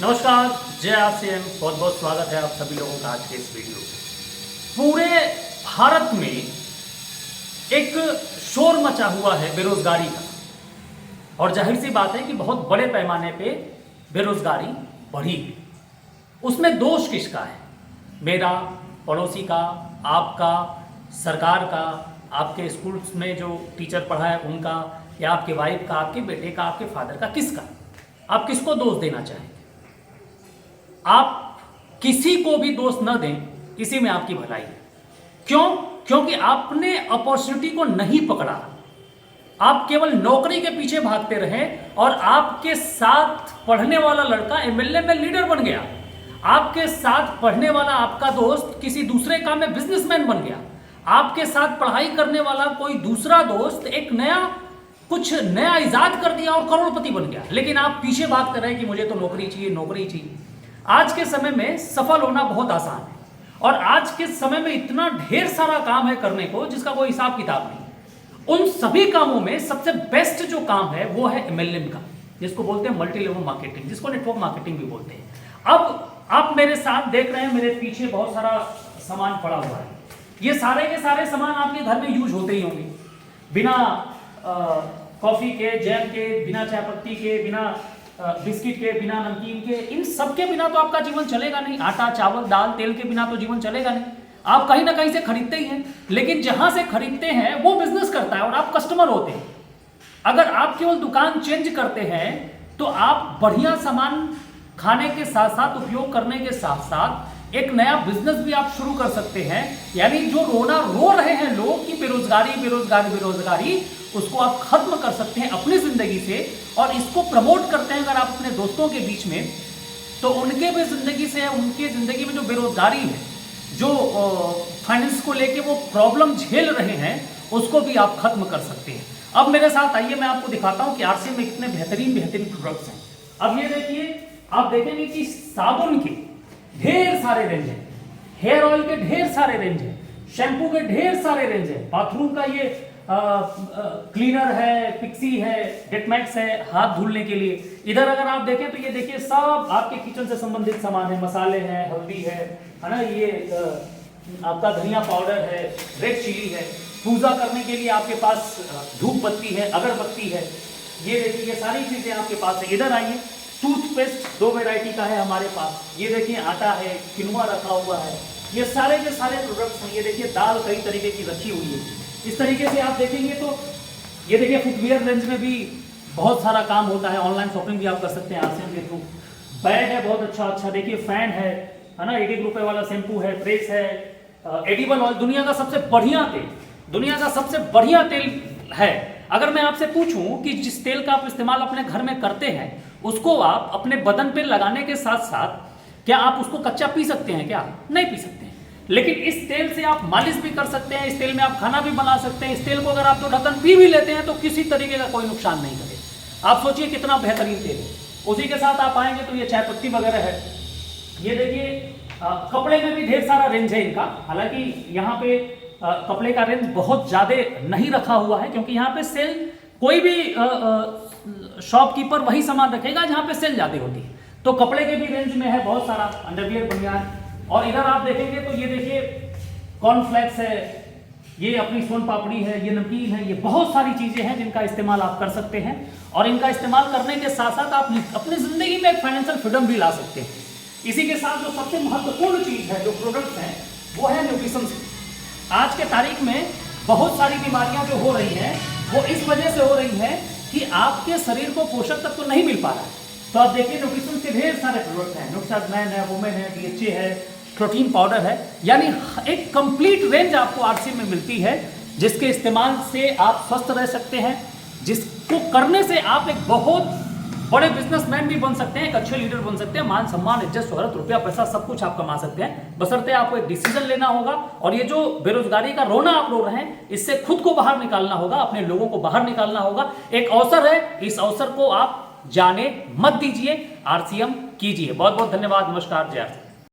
नमस्कार, जय आरसीएम। बहुत बहुत स्वागत है आप सभी लोगों का आज के इस वीडियो में। पूरे भारत में एक शोर मचा हुआ है बेरोजगारी का, और जाहिर सी बात है कि बहुत बड़े पैमाने पे बेरोजगारी बढ़ी है। उसमें दोष किसका है? मेरा, पड़ोसी का, आपका, सरकार का, आपके स्कूल्स में जो टीचर पढ़ा है उनका, या आपके वाइफ का, आपके बेटे का, आपके फादर का? किसका? आप किसको दोष देना चाहेंगे? आप किसी को भी दोष न दें, इसी में आपकी भलाई है। क्यों? क्योंकि आपने अपॉर्चुनिटी को नहीं पकड़ा। आप केवल नौकरी के पीछे भागते रहे और आपके साथ पढ़ने वाला लड़का एमएलए में लीडर बन गया। आपके साथ पढ़ने वाला आपका दोस्त किसी दूसरे काम में बिजनेसमैन बन गया। आपके साथ पढ़ाई करने वाला कोई दूसरा दोस्त एक कुछ नया इजाद कर दिया और करोड़पति बन गया। लेकिन आप पीछे भागते रहे कि मुझे तो नौकरी चाहिए, नौकरी चाहिए। आज के समय में सफल होना बहुत आसान है, और आज के समय में इतना ढेर सारा काम है करने को जिसका कोई हिसाब किताब नहीं। उन सभी कामों में सबसे बेस्ट जो काम है वो है एमएलएम का, जिसको बोलते हैं मल्टी लेवल मार्केटिंग, जिसको नेटवर्क मार्केटिंग भी बोलते हैं। अब आप मेरे साथ देख रहे हैं, मेरे पीछे बहुत सारा सामान पड़ा हुआ है। ये सारे के सारे सामान आपके घर में यूज होते ही होंगे। बिना कॉफी के, जैम के, बिना चाय पत्ती के, बिना बिस्किट के, बिना नमकीन के, इन सब के बिना तो आपका जीवन चलेगा नहीं। आटा, चावल, दाल, तेल के बिना तो जीवन चलेगा नहीं। आप कहीं ना कहीं से खरीदते ही हैं, लेकिन जहां से खरीदते हैं वो बिजनेस करता है और आप कस्टमर होते हैं। अगर आप केवल दुकान चेंज करते हैं तो आप बढ़िया सामान खाने के साथ साथ, उपयोग करने के साथ साथ एक नया बिजनेस भी आप शुरू कर सकते हैं। यानी जो रो रहे हैं लोग कि बेरोजगारी बेरोजगारी बेरोजगारी, उसको आप खत्म कर सकते हैं अपनी जिंदगी से, और इसको प्रमोट करते हैं अगर आप अपने दोस्तों के बीच में, तो उनके भी जिंदगी से, उनके जिंदगी में जो बेरोजगारी है, जो फाइनेंस को लेके वो प्रॉब्लम झेल रहे हैं, उसको भी आप खत्म कर सकते हैं। अब मेरे साथ आइए, मैं आपको दिखाता हूं कि आरसीएम में कितने बेहतरीन बेहतरीन प्रोडक्ट्स हैं। अब ये देखिए, आप देखेंगे कि साबुन के ढेर सारे रेंज है, हेयर ऑयल के ढेर सारे रेंज है, शैम्पू के ढेर सारे रेंज है, बाथरूम का ये क्लीनर है, पिक्सी है, डेटमैक्स है हाथ धुलने के लिए। इधर अगर आप देखें तो ये देखिए, सब आपके किचन से संबंधित सामान है। मसाले हैं, हल्दी है ना, ये आपका धनिया पाउडर है, रेड चिली है, पूजा करने के लिए आपके पास धूप बत्ती है, अगरबत्ती है। ये देखिए, ये सारी चीजें आपके पास है। इधर आइए, टूथपेस्ट 2 वैरायटी का है हमारे पास। ये देखिए, आटा है, किनुआ रखा हुआ है। ये सारे के सारे प्रोडक्ट्स हैं। ये देखिए, दाल कई तरीके की रखी हुई है। इस तरीके से आप देखेंगे तो ये देखिए, फुटवियर रेंज में भी बहुत सारा काम होता है। ऑनलाइन शॉपिंग भी आप कर सकते हैं आरसीएम के थ्रू। बैग है बहुत अच्छा, देखिए फैन है ना, 1 रुपए वाला शैम्पू है, प्रेस है, एडिबल ऑयल, दुनिया का सबसे बढ़िया तेल, दुनिया का सबसे बढ़िया तेल है। अगर मैं आपसे पूछूं कि जिस तेल का आप इस्तेमाल अपने घर में करते हैं, उसको आप अपने बदन पे लगाने के साथ साथ क्या आप उसको कच्चा पी सकते हैं? क्या नहीं पी सकते हैं। लेकिन इस तेल से आप मालिश भी कर सकते हैं, इस तेल में आप खाना भी बना सकते हैं। इस तेल को अगर आप 2 ढक्कन पी भी लेते हैं तो किसी तरीके का कोई नुकसान नहीं करे। आप सोचिए कितना बेहतरीन तेल है। उसी के साथ आप आएंगे तो ये चाय पत्ती वगैरह है। ये देखिए, कपड़े में भी ढेर सारा रेंज है इनका। हालांकि यहाँ पे कपड़े का रेंज बहुत ज्यादा नहीं रखा हुआ है, क्योंकि यहाँ पे सेल, कोई भी शॉपकीपर वही सामान रखेगा जहाँ पे सेल ज्यादा होती है। तो कपड़े के भी रेंज में है बहुत सारा, अंडरवियर, बनियान। और इधर आप देखेंगे तो ये देखिए, कॉर्नफ्लेक्स है, ये अपनी सोन पापड़ी है, ये नमकीन है। ये बहुत सारी चीजें हैं जिनका इस्तेमाल आप कर सकते हैं, और इनका इस्तेमाल करने के साथ साथ आप अपनी जिंदगी में एक फाइनेंशियल फ्रीडम भी ला सकते हैं। इसी के साथ जो सबसे महत्वपूर्ण चीज है, जो प्रोडक्ट्स हैं, वो है न्यूट्रिशन। आज के तारीख में बहुत सारी बीमारियां जो हो रही हैं, वो इस वजह से हो रही हैं कि आपके शरीर को पोषक तत्व नहीं मिल पा रहा है। तो आप देखिए, न्यूट्रिशन के ढेर सारे प्रोडक्ट हैं। न्यूट्रिशन है, वुमेन है, डीएचए है, प्रोटीन पाउडर है। यानी एक कंप्लीट रेंज आपको आरसीएम में मिलती है, जिसके इस्तेमाल से आप स्वस्थ रह सकते हैं, जिसको करने से आप एक बहुत बड़े बिजनेसमैन भी बन सकते हैं, एक अच्छे लीडर बन सकते हैं। मान सम्मान, इज्जत, शोहरत, रुपया पैसा सब कुछ आप कमा सकते हैं, बशर्ते आपको एक डिसीजन लेना होगा। और ये जो बेरोजगारी का रोना आप रो रहे हैं, इससे खुद को बाहर निकालना होगा, अपने लोगों को बाहर निकालना होगा। एक अवसर है, इस अवसर को आप जाने मत दीजिए, आरसीएम कीजिए। बहुत बहुत धन्यवाद। नमस्कार, जय।